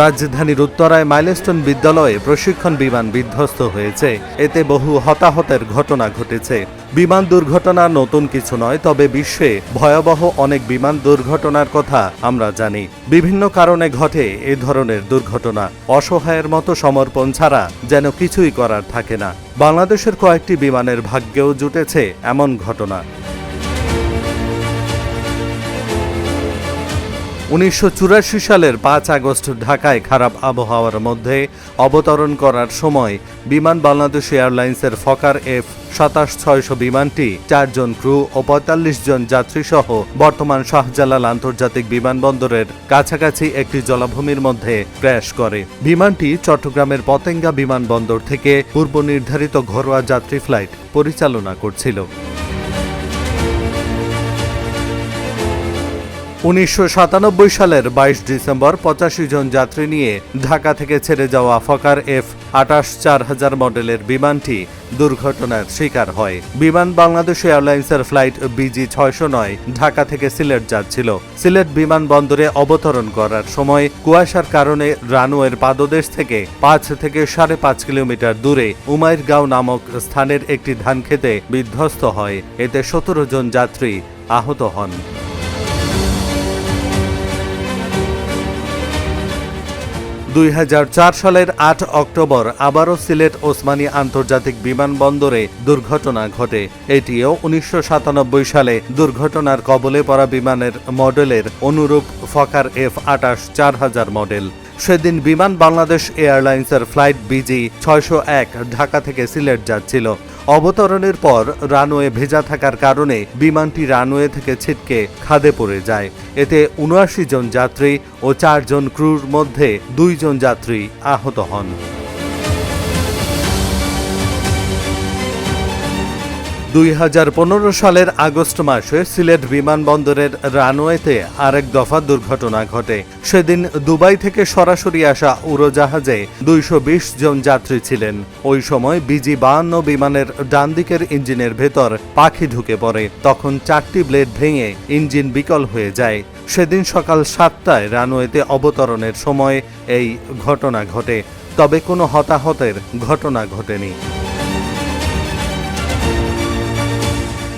রাজধানীর উত্তরায় মাইলস্টোন বিদ্যালয়ে প্রশিক্ষণ বিমান বিধ্বস্ত হয়েছে। এতে বহু হতাহতের ঘটনা ঘটেছে। বিমান দুর্ঘটনা নতুন কিছু নয়, তবে বিশ্বে ভয়াবহ অনেক বিমান দুর্ঘটনার কথা আমরা জানি। বিভিন্ন কারণে ঘটে এ ধরনের দুর্ঘটনা। অসহায়ের মতো সমর্পণ ছাড়া যেন কিছুই করার থাকে না। বাংলাদেশের কয়েকটি বিমানের ভাগ্যেও জুটেছে এমন ঘটনা। 1984 সালের 5 আগস্ট ঢাকায় খারাপ আবহাওয়ার মধ্যে অবতরণ করার সময় বিমান বাংলাদেশ এয়ারলাইন্সের ফকার F-27-600 বিমানটি 4 জন ক্রু ও 45 জন যাত্রীসহ বর্তমান শাহজালাল আন্তর্জাতিক বিমানবন্দরের কাছাকাছি একটি জলাভূমির মধ্যে ক্র্যাশ করে। বিমানটি চট্টগ্রামের পতেঙ্গা বিমানবন্দর থেকে পূর্ব নির্ধারিত ঘরোয়া যাত্রী ফ্লাইট পরিচালনা করছিল। 1997 সালের 22 ডিসেম্বর 85 জন যাত্রী নিয়ে ঢাকা থেকে ছেড়ে যাওয়া ফকার F-28-4000 মডেলের বিমানটি দুর্ঘটনার শিকার হয়। বিমান বাংলাদেশ এয়ারলাইন্সের ফ্লাইট BG-609 ঢাকা থেকে সিলেট যাচ্ছিল। সিলেট বিমানবন্দরে অবতরণ করার সময় কুয়াশার কারণে রানওয়ের পাদদেশ থেকে 5 থেকে 5.5 কিলোমিটার দূরে উমাইরগাঁও নামক স্থানের একটি ধানক্ষেতে বিধ্বস্ত হয়। এতে 17 জন যাত্রী আহত হন। 2004 সালের 8 অক্টোবর আবারও সিলেট ওসমানী আন্তর্জাতিক বিমানবন্দরে দুর্ঘটনা ঘটে। এটিও 1997 সালে দুর্ঘটনার কবলে পড়া বিমানের মডেলের অনুরূপ ফকার F-28-4000 মডেল। সেদিন বিমান বাংলাদেশ এয়ারলাইন্সের ফ্লাইট BG-601 ঢাকা থেকে সিলেট যাচ্ছিল। অবতরণের পর রানওয়ে ভেজা থাকার কারণে বিমানটি রানওয়ে থেকে ছিটকে খাদে পড়ে যায়। এতে 79 জন যাত্রী ও 4 জন ক্রুর মধ্যে 2 জন যাত্রী আহত হন। 2015 সালের আগস্ট মাসে সিলেট বিমানবন্দরের রানওয়েতে আরেক দফা দুর্ঘটনা ঘটে। সেদিন দুবাই থেকে সরাসরি আসা উড়োজাহাজে 220 জন যাত্রী ছিলেন। ওই সময় BG-52 বিমানের ডান দিকের ইঞ্জিনের ভেতর পাখি ঢুকে পড়ে। তখন 4টি ব্লেড ভেঙে ইঞ্জিন বিকল হয়ে যায়। সেদিন সকাল 7টায় রানওয়েতে অবতরণের সময় এই ঘটনা ঘটে, তবে কোনো হতাহতের ঘটনা ঘটেনি।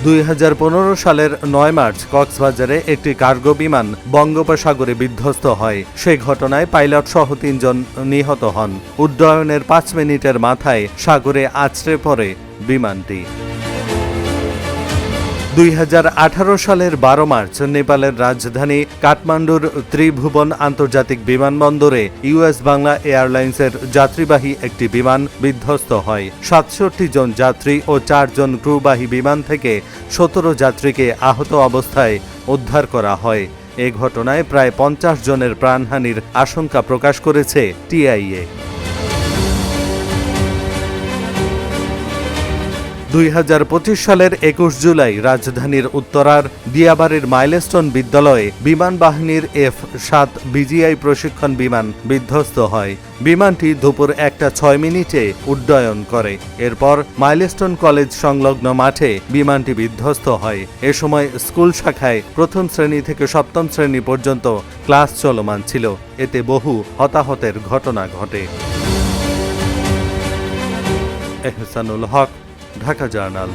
2015 সালের 9 মার্চ কক্সবাজারে একটি কার্গো বিমান বঙ্গোপসাগরে বিধ্বস্ত হয়। সেই ঘটনায় পাইলট সহ 3 জন নিহত হন। উড্ডয়নের 5 মিনিটের মাথায় সাগরে আছড়ে পড়ে বিমানটি। 2018 সালের 12 মার্চ নেপালের রাজধানী কাঠমান্ডুর ত্রিভুবন আন্তর্জাতিক বিমানবন্দরে US বাংলা এয়ারলাইন্সের যাত্রীবাহী একটি বিমান বিধ্বস্ত হয়। 67 জন যাত্রী ও 4 জন ক্রুবাহী বিমান থেকে 17 যাত্রীকে আহত অবস্থায় উদ্ধার করা হয়। এ ঘটনায় প্রায় 50 জনের প্রাণহানির আশঙ্কা প্রকাশ করেছে TIA। 2025 সালের 21 জুলাই রাজধানীর উত্তরার দিয়াবাড়ির মাইলস্টোন বিদ্যালয়ে বিমান বাহিনীর F-7 BGI প্রশিক্ষণ বিমান বিধ্বস্ত হয়। বিমানটি দুপুর 1:06 উড্ডয়ন করে। এরপর মাইলস্টোন কলেজ সংলগ্ন মাঠে বিমানটি বিধ্বস্ত হয়। এ সময় স্কুল শাখায় প্রথম শ্রেণী থেকে সপ্তম শ্রেণী পর্যন্ত ক্লাস চলমান ছিল। এতে বহু হতাহতের ঘটনা ঘটে। এহসানুল হক, ঢাকা জার্নাল।